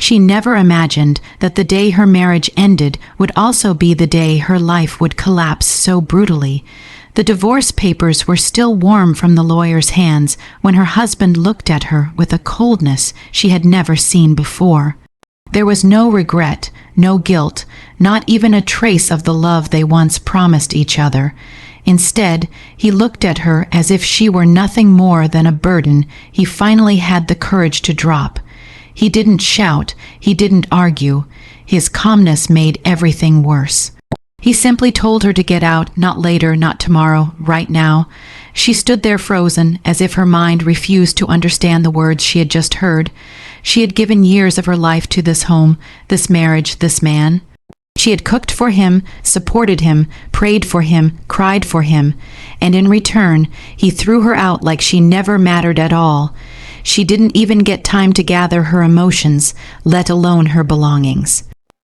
She never imagined that the day her marriage ended would also be the day her life would collapse so brutally. The divorce papers were still warm from the lawyer's hands when her husband looked at her with a coldness she had never seen before. There was no regret, no guilt, not even a trace of the love they once promised each other. Instead, he looked at her as if she were nothing more than a burden he finally had the courage to drop. He didn't shout, he didn't argue. His calmness made everything worse. He simply told her to get out, not later, not tomorrow, right now. She stood there frozen, as if her mind refused to understand the words she had just heard. She had given years of her life to this home, this marriage, this man. She had cooked for him, supported him, prayed for him, cried for him, and in return, he threw her out like she never mattered at all. She didn't even get time to gather her emotions, let alone her belongings.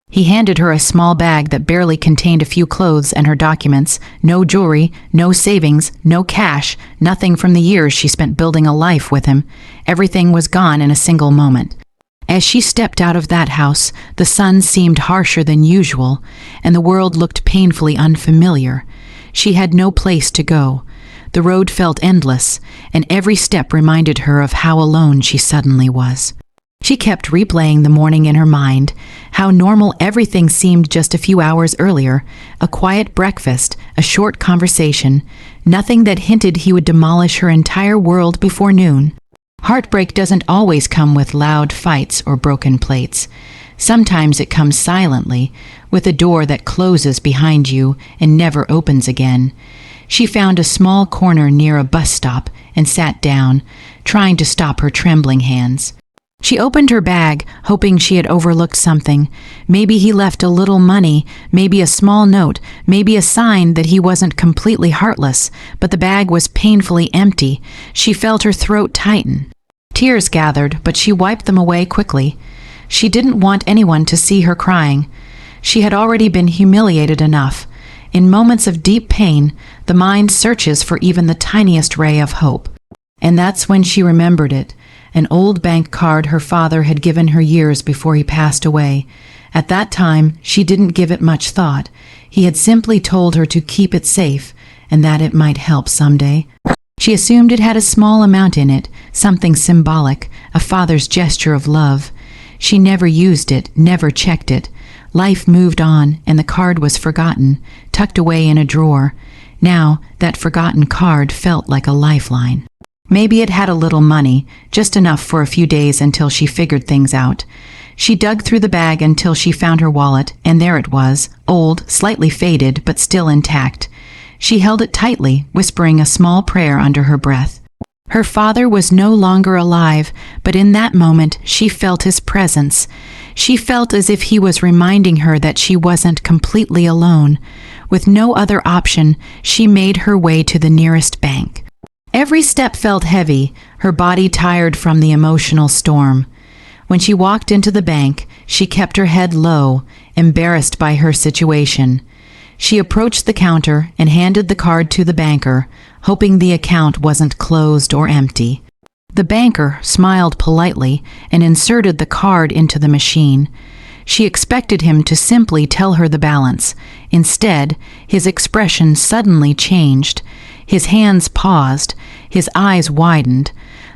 He handed her a small bag that barely contained a few clothes and her documents, no jewelry, no savings, no cash, nothing from the years she spent building a life with him. Everything was gone in a single moment. As she stepped out of that house, the sun seemed harsher than usual, and the world looked painfully unfamiliar. She had no place to go. The road felt endless, and every step reminded her of how alone she suddenly was. She kept replaying the morning in her mind, how normal everything seemed just a few hours earlier, a quiet breakfast, a short conversation, nothing that hinted he would demolish her entire world before noon. Heartbreak doesn't always come with loud fights or broken plates. Sometimes it comes silently, with a door that closes behind you and never opens again. She found a small corner near a bus stop and sat down, trying to stop her trembling hands. She opened her bag, hoping she had overlooked something. Maybe he left a little money, maybe a small note, maybe a sign that he wasn't completely heartless, but the bag was painfully empty. She felt her throat tighten. Tears gathered, but she wiped them away quickly. She didn't want anyone to see her crying. She had already been humiliated enough. In moments of deep pain, the mind searches for even the tiniest ray of hope. And that's when she remembered it. An old bank card her father had given her years before he passed away. At that time, she didn't give it much thought. He had simply told her to keep it safe, and that it might help someday. She assumed it had a small amount in it, something symbolic, a father's gesture of love. She never used it, never checked it. Life moved on, and the card was forgotten, tucked away in a drawer. Now, that forgotten card felt like a lifeline. Maybe it had a little money, just enough for a few days until she figured things out. She dug through the bag until she found her wallet, and there it was, old, slightly faded, but still intact. She held it tightly, whispering a small prayer under her breath. Her father was no longer alive, but in that moment she felt his presence. She felt as if he was reminding her that she wasn't completely alone. With no other option, she made her way to the nearest bank. Every step felt heavy, her body tired from the emotional storm. When she walked into the bank, she kept her head low, embarrassed by her situation. She approached the counter and handed the card to the banker, hoping the account wasn't closed or empty. The banker smiled politely and inserted the card into the machine. She expected him to simply tell her the balance. Instead, his expression suddenly changed. His hands paused, his eyes widened.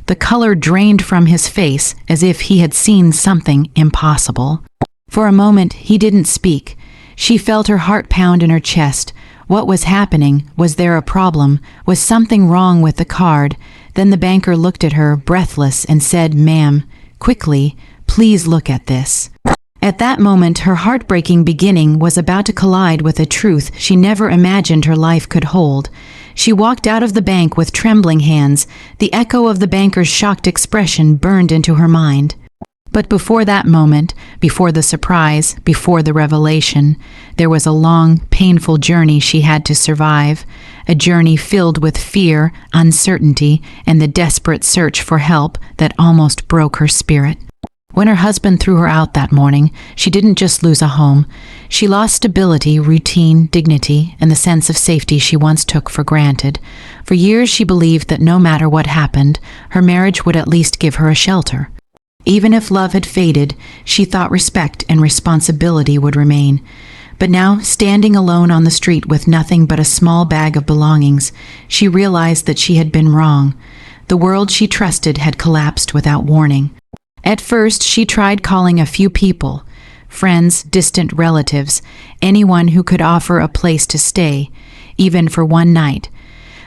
The color drained from his face as if he had seen something impossible. For a moment, he didn't speak. She felt her heart pound in her chest. What was happening? Was there a problem? Was something wrong with the card? Then the banker looked at her, breathless, and said, "Ma'am, quickly, please look at this." At that moment, her heartbreaking beginning was about to collide with a truth she never imagined her life could hold. She walked out of the bank with trembling hands. The echo of the banker's shocked expression burned into her mind. But before that moment, before the surprise, before the revelation, there was a long, painful journey she had to survive, a journey filled with fear, uncertainty, and the desperate search for help that almost broke her spirit. When her husband threw her out that morning, she didn't just lose a home. She lost stability, routine, dignity, and the sense of safety she once took for granted. For years she believed that no matter what happened, her marriage would at least give her a shelter. Even if love had faded, she thought respect and responsibility would remain. But now, standing alone on the street with nothing but a small bag of belongings, she realized that she had been wrong. The world she trusted had collapsed without warning. At first, she tried calling a few people, friends, distant relatives, anyone who could offer a place to stay, even for one night.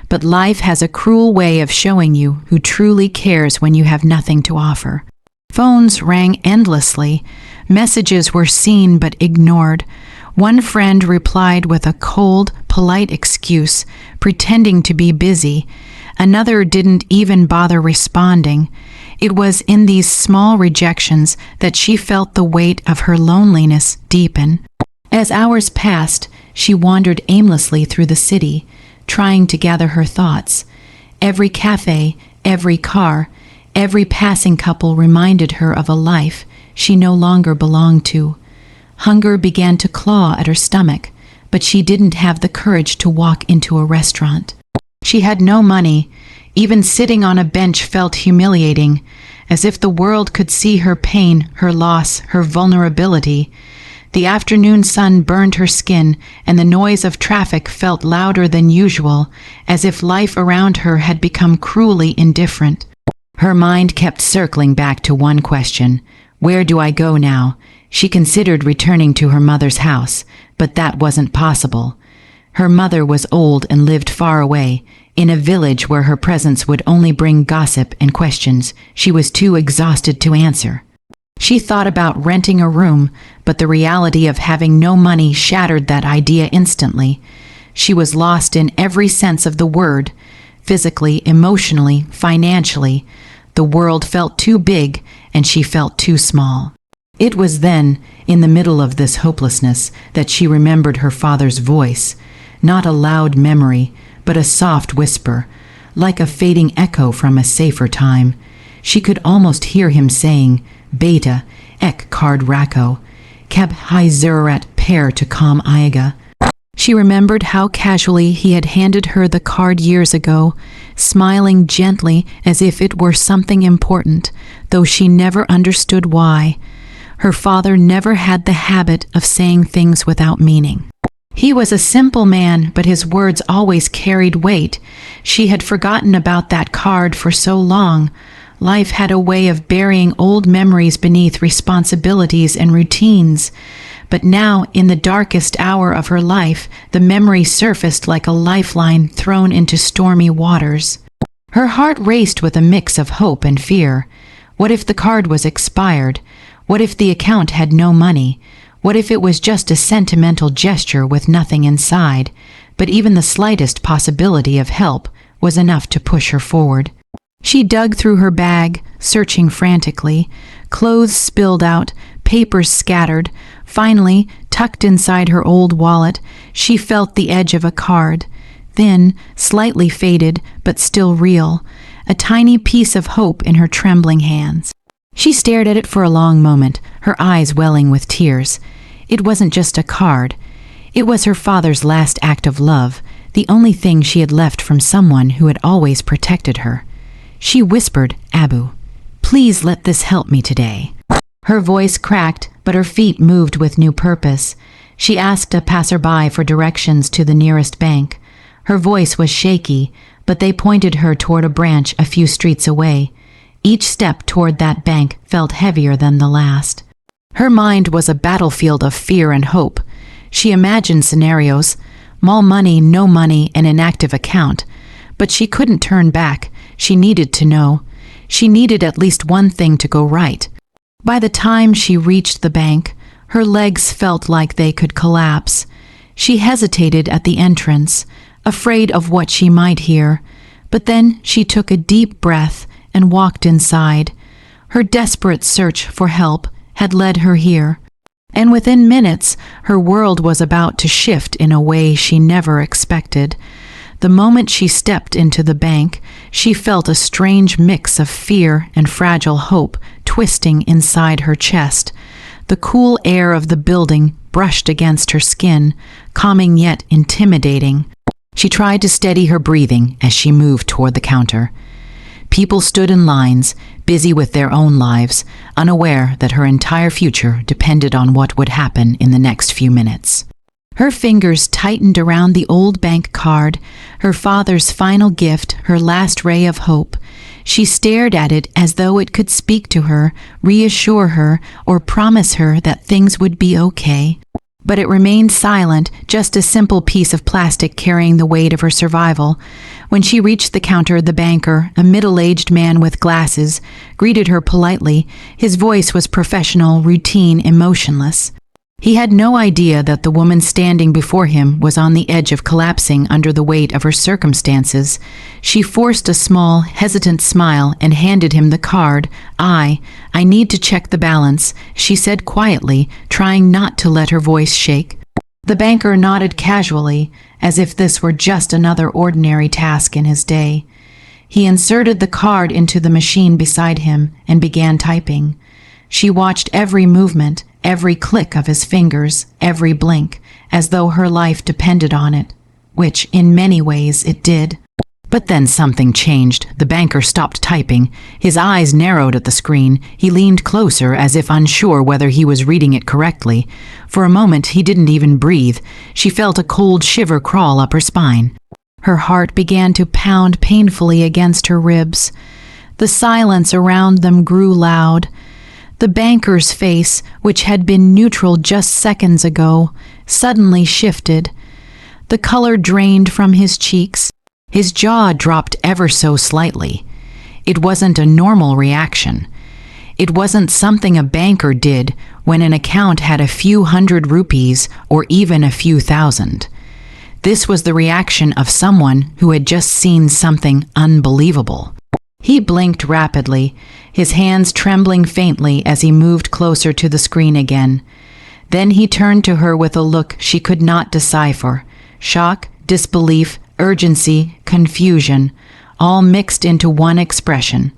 But life has a cruel way of showing you who truly cares when you have nothing to offer. Phones rang endlessly. Messages were seen but ignored. One friend replied with a cold, polite excuse, pretending to be busy. Another didn't even bother responding. It was in these small rejections that she felt the weight of her loneliness deepen. As hours passed, she wandered aimlessly through the city, trying to gather her thoughts. Every cafe, every car, every passing couple reminded her of a life she no longer belonged to. Hunger began to claw at her stomach, but she didn't have the courage to walk into a restaurant. She had no money. Even sitting on a bench felt humiliating, as if the world could see her pain, her loss, her vulnerability. The afternoon sun burned her skin, and the noise of traffic felt louder than usual, as if life around her had become cruelly indifferent. Her mind kept circling back to one question: where do I go now? She considered returning to her mother's house, but that wasn't possible. Her mother was old and lived far away, in a village where her presence would only bring gossip and questions she was too exhausted to answer. She thought about renting a room, but the reality of having no money shattered that idea instantly. She was lost in every sense of the word, physically, emotionally, financially. The world felt too big, and she felt too small. It was then, in the middle of this hopelessness, that she remembered her father's voice, not a loud memory, but a soft whisper, like a fading echo from a safer time. She could almost hear him saying, "Beta, ek card rako, keb hi zerat pair to com aiga." She remembered how casually he had handed her the card years ago, smiling gently as if it were something important, though she never understood why. Her father never had the habit of saying things without meaning. He was a simple man, but his words always carried weight. She had forgotten about that card for so long. Life had a way of burying old memories beneath responsibilities and routines. But now, in the darkest hour of her life, the memory surfaced like a lifeline thrown into stormy waters. Her heart raced with a mix of hope and fear. What if the card was expired? What if the account had no money? What if it was just a sentimental gesture with nothing inside? But even the slightest possibility of help was enough to push her forward. She dug through her bag, searching frantically. Clothes spilled out, papers scattered. Finally, tucked inside her old wallet, she felt the edge of a card. Thin, slightly faded, but still real. A tiny piece of hope in her trembling hands. She stared at it for a long moment, her eyes welling with tears. It wasn't just a card. It was her father's last act of love, the only thing she had left from someone who had always protected her. She whispered, "Abu, please let this help me today." Her voice cracked, but her feet moved with new purpose. She asked a passerby for directions to the nearest bank. Her voice was shaky, but they pointed her toward a branch a few streets away. Each step toward that bank felt heavier than the last. Her mind was a battlefield of fear and hope. She imagined scenarios: more money, no money, an inactive account. But she couldn't turn back. She needed to know. She needed at least one thing to go right. By the time she reached the bank, her legs felt like they could collapse. She hesitated at the entrance, afraid of what she might hear. But then she took a deep breath and walked inside. Her desperate search for help had led her here. And within minutes, her world was about to shift in a way she never expected. The moment she stepped into the bank, she felt a strange mix of fear and fragile hope twisting inside her chest. The cool air of the building brushed against her skin, calming yet intimidating. She tried to steady her breathing as she moved toward the counter. People stood in lines, busy with their own lives, unaware that her entire future depended on what would happen in the next few minutes. Her fingers tightened around the old bank card, her father's final gift, her last ray of hope. She stared at it as though it could speak to her, reassure her, or promise her that things would be okay. But it remained silent, just a simple piece of plastic carrying the weight of her survival. When she reached the counter, the banker, a middle-aged man with glasses, greeted her politely. His voice was professional, routine, emotionless. He had no idea that the woman standing before him was on the edge of collapsing under the weight of her circumstances. She forced a small, hesitant smile and handed him the card. I need to check the balance," she said quietly, trying not to let her voice shake. The banker nodded casually, as if this were just another ordinary task in his day. He inserted the card into the machine beside him and began typing. She watched every movement, every click of his fingers, every blink, as though her life depended on it, which in many ways it did. But then something changed. The banker stopped typing. His eyes narrowed at the screen. He leaned closer as if unsure whether he was reading it correctly. For a moment he didn't even breathe. She felt a cold shiver crawl up her spine. Her heart began to pound painfully against her ribs. The silence around them grew loud. The banker's face, which had been neutral just seconds ago, suddenly shifted. The color drained from his cheeks. His jaw dropped ever so slightly. It wasn't a normal reaction. It wasn't something a banker did when an account had a few hundred rupees or even a few thousand. This was the reaction of someone who had just seen something unbelievable. He blinked rapidly, his hands trembling faintly as he moved closer to the screen again. Then he turned to her with a look she could not decipher. Shock, disbelief, urgency, confusion, all mixed into one expression.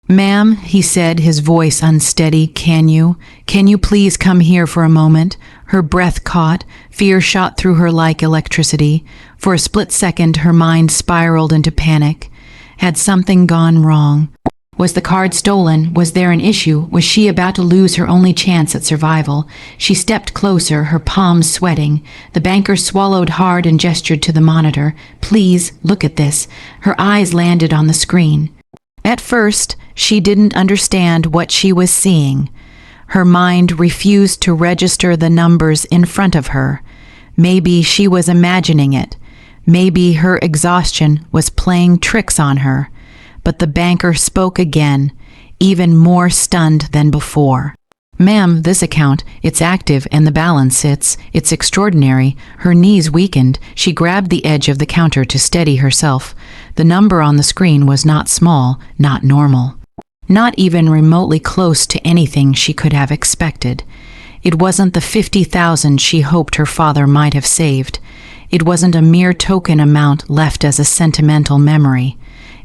"Ma'am," he said, his voice unsteady, Can you please come here for a moment?" Her breath caught, fear shot through her like electricity. For a split second her mind spiraled into panic. Had something gone wrong? Was the card stolen? Was there an issue? Was she about to lose her only chance at survival? She stepped closer, her palms sweating. The banker swallowed hard and gestured to the monitor. "Please, look at this." Her eyes landed on the screen. At first, she didn't understand what she was seeing. Her mind refused to register the numbers in front of her. Maybe she was imagining it. Maybe her exhaustion was playing tricks on her. But the banker spoke again, even more stunned than before. "Ma'am, this account, it's active and the balance, it's extraordinary." Her knees weakened. She grabbed the edge of the counter to steady herself. The number on the screen was not small, not normal. Not even remotely close to anything she could have expected. It wasn't the 50,000 she hoped her father might have saved. It wasn't a mere token amount left as a sentimental memory.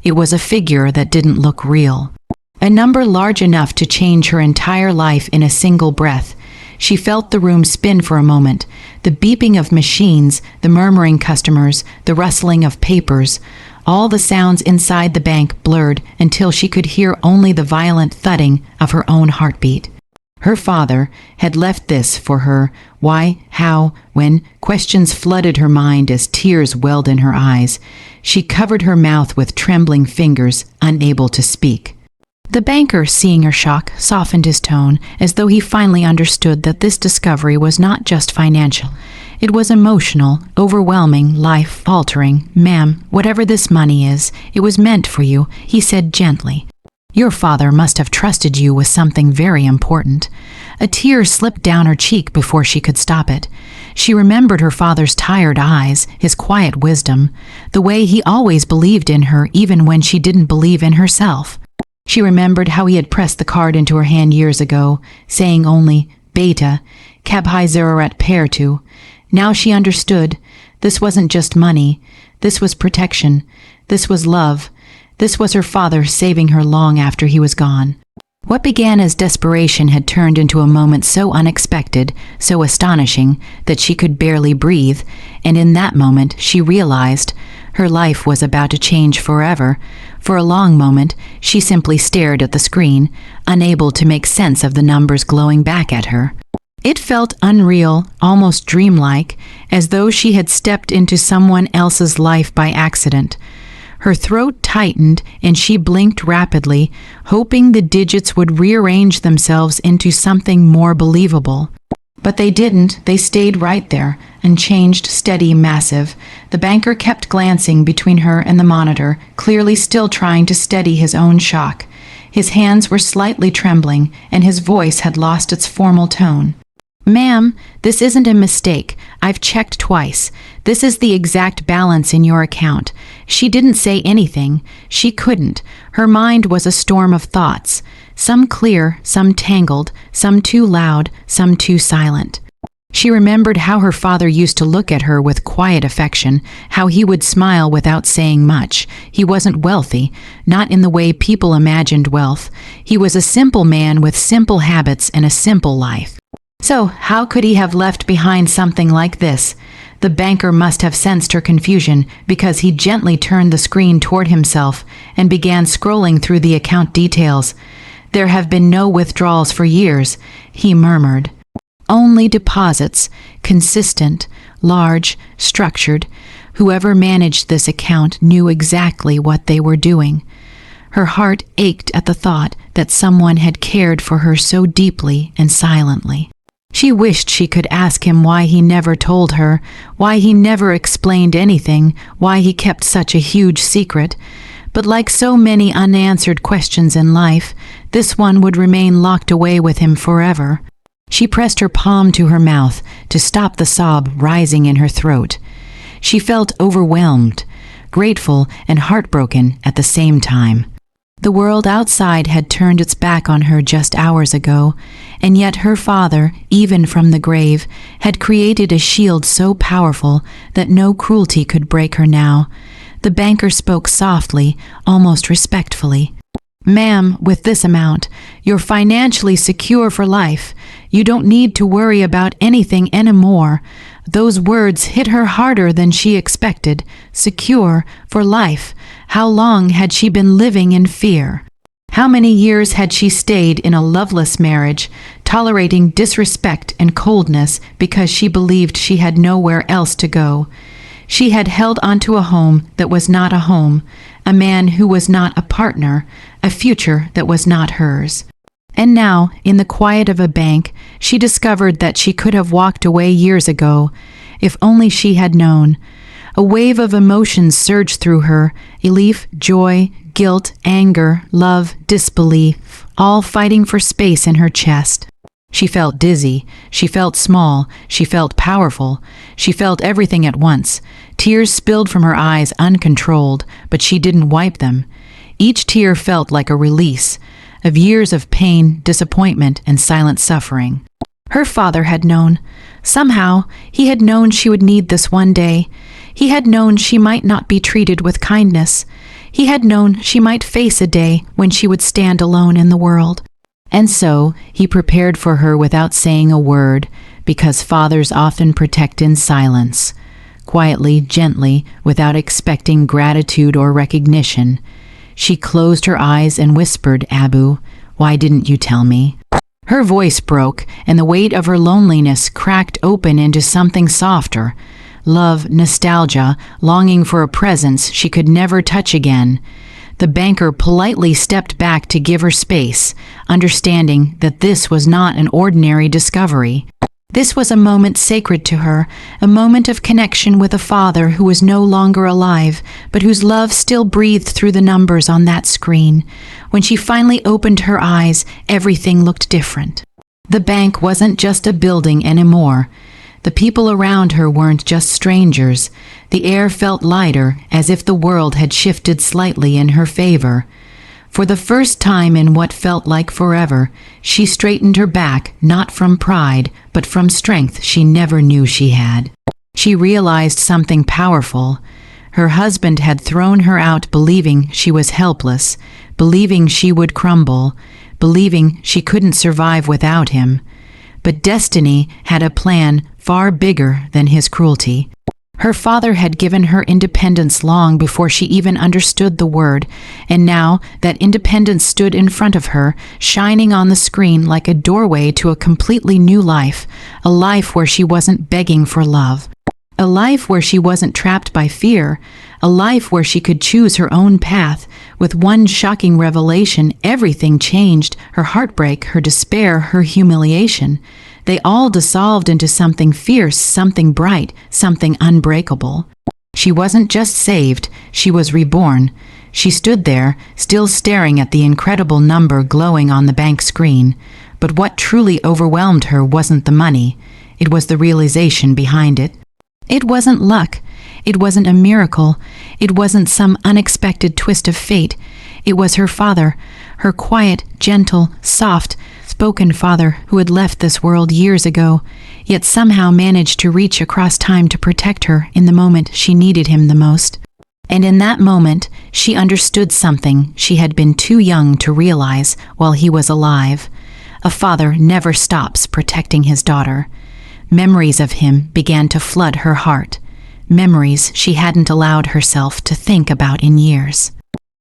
It was a figure that didn't look real. A number large enough to change her entire life in a single breath. She felt the room spin for a moment. The beeping of machines, the murmuring customers, the rustling of papers. All the sounds inside the bank blurred until she could hear only the violent thudding of her own heartbeat. Her father had left this for her. Why? How? When? Questions flooded her mind as tears welled in her eyes. She covered her mouth with trembling fingers, unable to speak. The banker, seeing her shock, softened his tone, as though he finally understood that this discovery was not just financial. It was emotional, overwhelming, life-altering. "Ma'am, whatever this money is, it was meant for you," he said gently. "Your father must have trusted you with something very important." A tear slipped down her cheek before she could stop it. She remembered her father's tired eyes, his quiet wisdom, the way he always believed in her even when she didn't believe in herself. She remembered how he had pressed the card into her hand years ago, saying only, "Beta, Kabhai Zerorat Pertu." Now she understood. This wasn't just money. This was protection. This was love. This was her father saving her long after he was gone. What began as desperation had turned into a moment so unexpected, so astonishing, that she could barely breathe, and in that moment she realized her life was about to change forever. For a long moment, she simply stared at the screen, unable to make sense of the numbers glowing back at her. It felt unreal, almost dreamlike, as though she had stepped into someone else's life by accident. Her throat tightened and she blinked rapidly, hoping the digits would rearrange themselves into something more believable. But they didn't. They stayed right there, unchanged, steady, massive. The banker kept glancing between her and the monitor, clearly still trying to steady his own shock. His hands were slightly trembling, and his voice had lost its formal tone. "Ma'am, this isn't a mistake. I've checked twice. This is the exact balance in your account." She didn't say anything. She couldn't. Her mind was a storm of thoughts. Some clear, some tangled, some too loud, some too silent. She remembered how her father used to look at her with quiet affection, how he would smile without saying much. He wasn't wealthy, not in the way people imagined wealth. He was a simple man with simple habits and a simple life. So, how could he have left behind something like this? The banker must have sensed her confusion because he gently turned the screen toward himself and began scrolling through the account details. "There have been no withdrawals for years," he murmured. "Only deposits, consistent, large, structured. Whoever managed this account knew exactly what they were doing." Her heart ached at the thought that someone had cared for her so deeply and silently. She wished she could ask him why he never told her, why he never explained anything, why he kept such a huge secret. But like so many unanswered questions in life, this one would remain locked away with him forever. She pressed her palm to her mouth to stop the sob rising in her throat. She felt overwhelmed, grateful and heartbroken at the same time. The world outside had turned its back on her just hours ago, and yet her father, even from the grave, had created a shield so powerful that no cruelty could break her now. The banker spoke softly, almost respectfully. "Ma'am, with this amount, you're financially secure for life. You don't need to worry about anything anymore." Those words hit her harder than she expected. Secure for life. How long had she been living in fear? How many years had she stayed in a loveless marriage, tolerating disrespect and coldness because she believed she had nowhere else to go? She had held onto a home that was not a home, a man who was not a partner, a future that was not hers. And now, in the quiet of a bank, she discovered that she could have walked away years ago, if only she had known. A wave of emotions surged through her, relief, joy, guilt, anger, love, disbelief, all fighting for space in her chest. She felt dizzy, she felt small, she felt powerful, she felt everything at once. Tears spilled from her eyes uncontrolled, but she didn't wipe them. Each tear felt like a release of years of pain, disappointment, and silent suffering. Her father had known. Somehow, he had known she would need this one day. He had known she might not be treated with kindness. He had known she might face a day when she would stand alone in the world. And so, he prepared for her without saying a word, because fathers often protect in silence, quietly, gently, without expecting gratitude or recognition. She closed her eyes and whispered, "Abu, why didn't you tell me?" Her voice broke, and the weight of her loneliness cracked open into something softer. Love, nostalgia, longing for a presence she could never touch again. The banker politely stepped back to give her space, understanding that this was not an ordinary discovery. This was a moment sacred to her, a moment of connection with a father who was no longer alive, but whose love still breathed through the numbers on that screen. When she finally opened her eyes, everything looked different. The bank wasn't just a building anymore. The people around her weren't just strangers. The air felt lighter, as if the world had shifted slightly in her favor. For the first time in what felt like forever, she straightened her back, not from pride, but from strength she never knew she had. She realized something powerful. Her husband had thrown her out believing she was helpless, believing she would crumble, believing she couldn't survive without him. But destiny had a plan far bigger than his cruelty. Her father had given her independence long before she even understood the word, and now that independence stood in front of her, shining on the screen like a doorway to a completely new life, a life where she wasn't begging for love, a life where she wasn't trapped by fear, a life where she could choose her own path. With one shocking revelation, everything changed: her heartbreak, her despair, her humiliation. They all dissolved into something fierce, something bright, something unbreakable. She wasn't just saved, she was reborn. She stood there, still staring at the incredible number glowing on the bank screen. But what truly overwhelmed her wasn't the money. It was the realization behind it. It wasn't luck. It wasn't a miracle. It wasn't some unexpected twist of fate. It was her father, her quiet, gentle, soft-spoken father who had left this world years ago, yet somehow managed to reach across time to protect her in the moment she needed him the most. And in that moment, she understood something she had been too young to realize while he was alive. A father never stops protecting his daughter. Memories of him began to flood her heart. Memories she hadn't allowed herself to think about in years.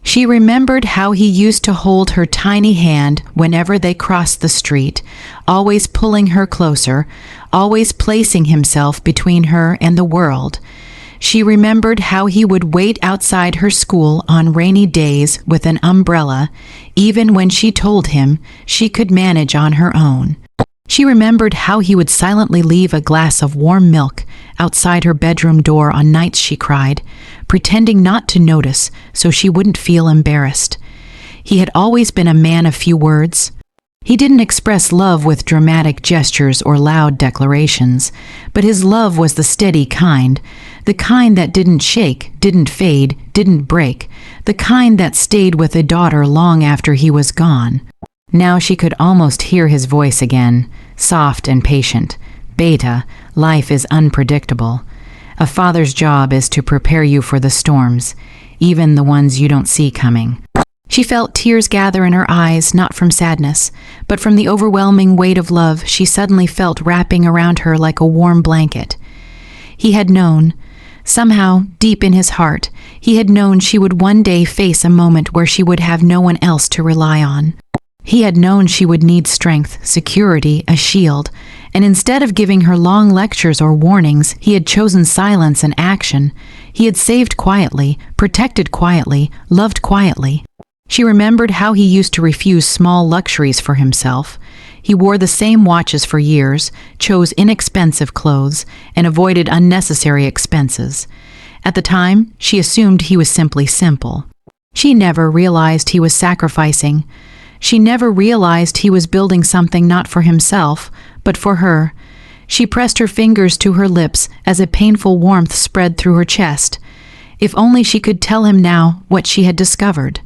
She remembered how he used to hold her tiny hand whenever they crossed the street, always pulling her closer, always placing himself between her and the world. She remembered how he would wait outside her school on rainy days with an umbrella, even when she told him she could manage on her own. She remembered how he would silently leave a glass of warm milk outside her bedroom door on nights she cried, pretending not to notice so she wouldn't feel embarrassed. He had always been a man of few words. He didn't express love with dramatic gestures or loud declarations, but his love was the steady kind, the kind that didn't shake, didn't fade, didn't break, the kind that stayed with a daughter long after he was gone. Now she could almost hear his voice again, soft and patient. Beta, life is unpredictable. A father's job is to prepare you for the storms, even the ones you don't see coming. She felt tears gather in her eyes, not from sadness, but from the overwhelming weight of love she suddenly felt wrapping around her like a warm blanket. He had known, somehow, deep in his heart, he had known she would one day face a moment where she would have no one else to rely on. He had known she would need strength, security, a shield, and instead of giving her long lectures or warnings, he had chosen silence and action. He had saved quietly, protected quietly, loved quietly. She remembered how he used to refuse small luxuries for himself. He wore the same watches for years, chose inexpensive clothes, and avoided unnecessary expenses. At the time, she assumed he was simply simple. She never realized he was sacrificing. She never realized he was building something not for himself, but for her. She pressed her fingers to her lips as a painful warmth spread through her chest. If only she could tell him now what she had discovered.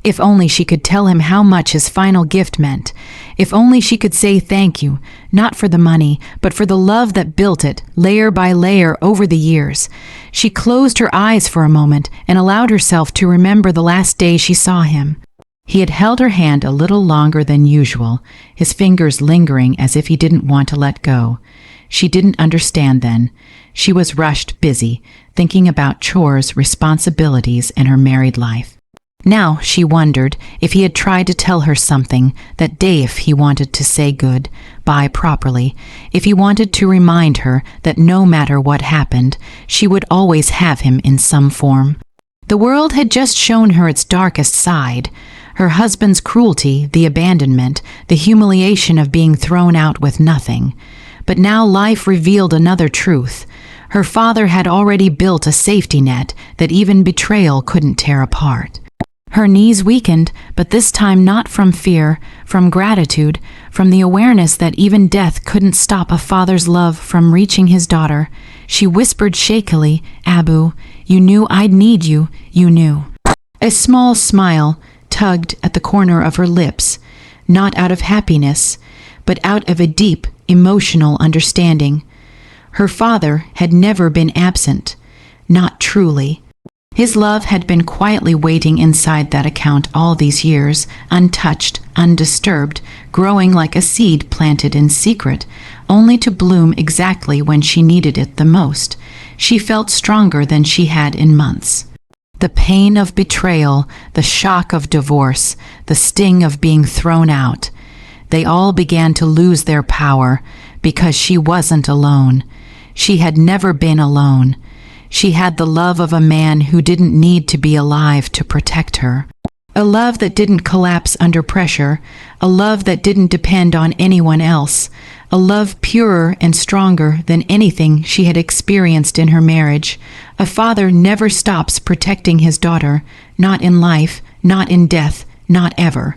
If only she could tell him how much his final gift meant. If only she could say thank you, not for the money, but for the love that built it, layer by layer over the years. She closed her eyes for a moment and allowed herself to remember the last day she saw him. He had held her hand a little longer than usual, his fingers lingering as if he didn't want to let go. She didn't understand then. She was rushed, busy, thinking about chores, responsibilities, and her married life. Now she wondered if he had tried to tell her something that day, if he wanted to say goodbye properly, if he wanted to remind her that no matter what happened, she would always have him in some form. The world had just shown her its darkest side. Her husband's cruelty, the abandonment, the humiliation of being thrown out with nothing. But now life revealed another truth. Her father had already built a safety net that even betrayal couldn't tear apart. Her knees weakened, but this time not from fear, from gratitude, from the awareness that even death couldn't stop a father's love from reaching his daughter. She whispered shakily, "Abu, you knew I'd need you, you knew." A small smile tugged at the corner of her lips, not out of happiness, but out of a deep, emotional understanding. Her father had never been absent, not truly. His love had been quietly waiting inside that account all these years, untouched, undisturbed, growing like a seed planted in secret, only to bloom exactly when she needed it the most. She felt stronger than she had in months. The pain of betrayal, the shock of divorce, the sting of being thrown out, they all began to lose their power because she wasn't alone. She had never been alone. She had the love of a man who didn't need to be alive to protect her. A love that didn't collapse under pressure, a love that didn't depend on anyone else, a love purer and stronger than anything she had experienced in her marriage. A father never stops protecting his daughter, not in life, not in death, not ever.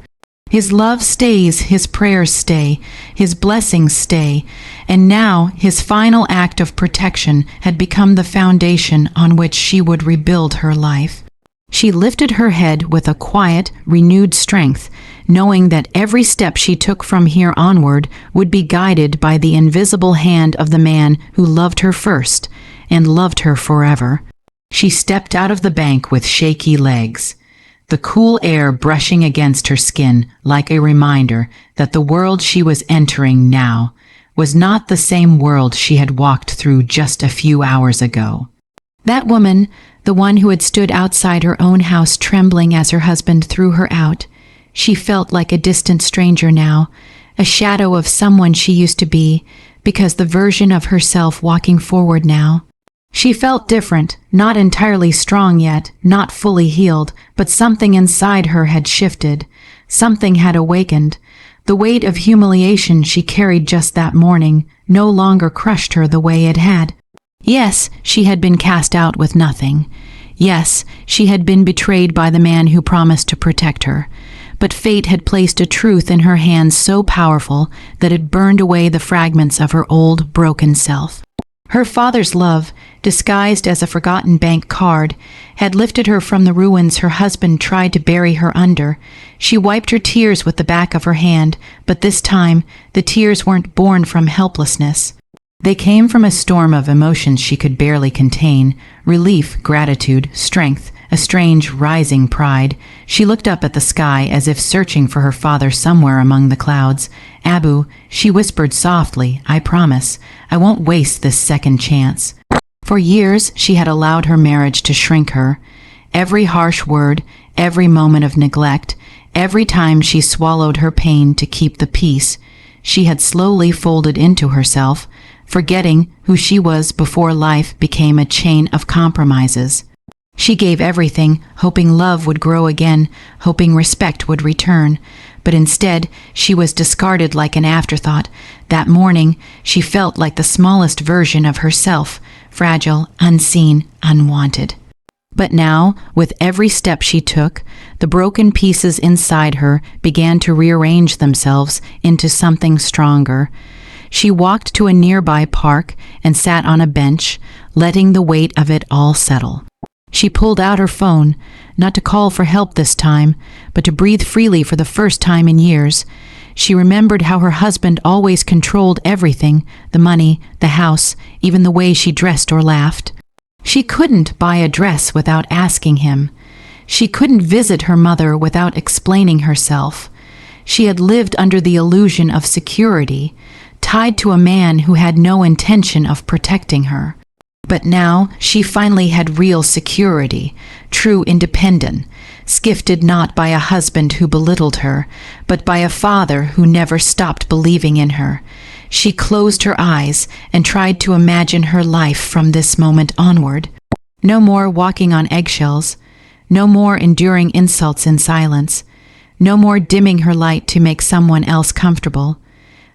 His love stays, his prayers stay, his blessings stay, and now his final act of protection had become the foundation on which she would rebuild her life. She lifted her head with a quiet, renewed strength, knowing that every step she took from here onward would be guided by the invisible hand of the man who loved her first and loved her forever. She stepped out of the bank with shaky legs, the cool air brushing against her skin like a reminder that the world she was entering now was not the same world she had walked through just a few hours ago. That woman, the one who had stood outside her own house trembling as her husband threw her out, she felt like a distant stranger now, a shadow of someone she used to be, because the version of herself walking forward now. She felt different, not entirely strong yet, not fully healed, but something inside her had shifted. Something had awakened. The weight of humiliation she carried just that morning no longer crushed her the way it had. Yes, she had been cast out with nothing. Yes, she had been betrayed by the man who promised to protect her. But fate had placed a truth in her hands so powerful that it burned away the fragments of her old, broken self. Her father's love, disguised as a forgotten bank card, had lifted her from the ruins her husband tried to bury her under. She wiped her tears with the back of her hand, but this time the tears weren't born from helplessness. They came from a storm of emotions she could barely contain: relief, gratitude, strength, a strange rising pride. She looked up at the sky as if searching for her father somewhere among the clouds. "Abu," she whispered softly, "I promise, I won't waste this second chance." For years she had allowed her marriage to shrink her. Every harsh word, every moment of neglect, every time she swallowed her pain to keep the peace, she had slowly folded into herself, forgetting who she was before life became a chain of compromises. She gave everything, hoping love would grow again, hoping respect would return, but instead she was discarded like an afterthought. That morning she felt like the smallest version of herself, fragile, unseen, unwanted. But now, with every step she took, the broken pieces inside her began to rearrange themselves into something stronger. She walked to a nearby park and sat on a bench, letting the weight of it all settle. She pulled out her phone, not to call for help this time, but to breathe freely for the first time in years. She remembered how her husband always controlled everything: the money, the house, even the way she dressed or laughed. She couldn't buy a dress without asking him. She couldn't visit her mother without explaining herself. She had lived under the illusion of security, tied to a man who had no intention of protecting her. But now she finally had real security, true independence, gifted not by a husband who belittled her, but by a father who never stopped believing in her. She closed her eyes and tried to imagine her life from this moment onward. No more walking on eggshells, no more enduring insults in silence, no more dimming her light to make someone else comfortable.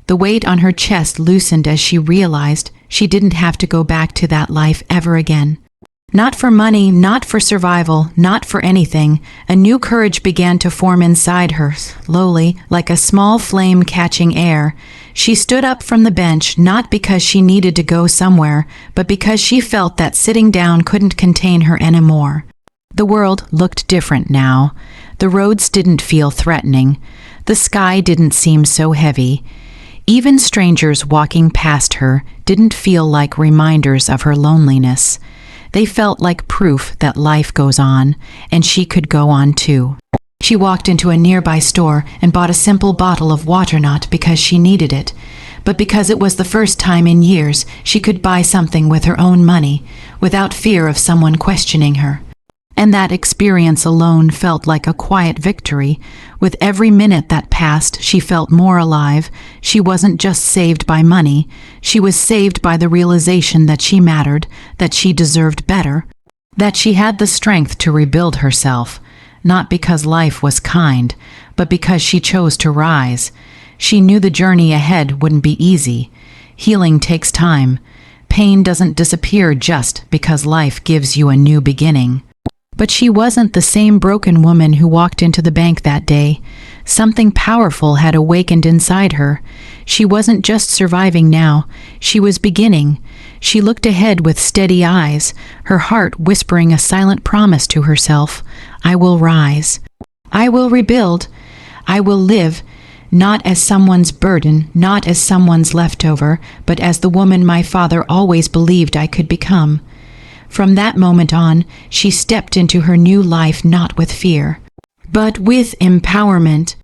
The weight on her chest loosened as she realized she didn't have to go back to that life ever again. Not for money, not for survival, not for anything. A new courage began to form inside her, slowly, like a small flame catching air. She stood up from the bench, not because she needed to go somewhere, but because she felt that sitting down couldn't contain her anymore. The world looked different now. The roads didn't feel threatening. The sky didn't seem so heavy. Even strangers walking past her didn't feel like reminders of her loneliness. They felt like proof that life goes on, and she could go on too. She walked into a nearby store and bought a simple bottle of water, not because she needed it, but because it was the first time in years she could buy something with her own money, without fear of someone questioning her. And that experience alone felt like a quiet victory. With every minute that passed, she felt more alive. She wasn't just saved by money, she was saved by the realization that she mattered, that she deserved better, that she had the strength to rebuild herself. Not because life was kind, but because she chose to rise. She knew the journey ahead wouldn't be easy. Healing takes time. Pain doesn't disappear just because life gives you a new beginning. But she wasn't the same broken woman who walked into the bank that day. Something powerful had awakened inside her. She wasn't just surviving now, she was beginning. She looked ahead with steady eyes, her heart whispering a silent promise to herself. I will rise. I will rebuild. I will live, not as someone's burden, not as someone's leftover, but as the woman my father always believed I could become. From that moment on, she stepped into her new life not with fear, but with empowerment.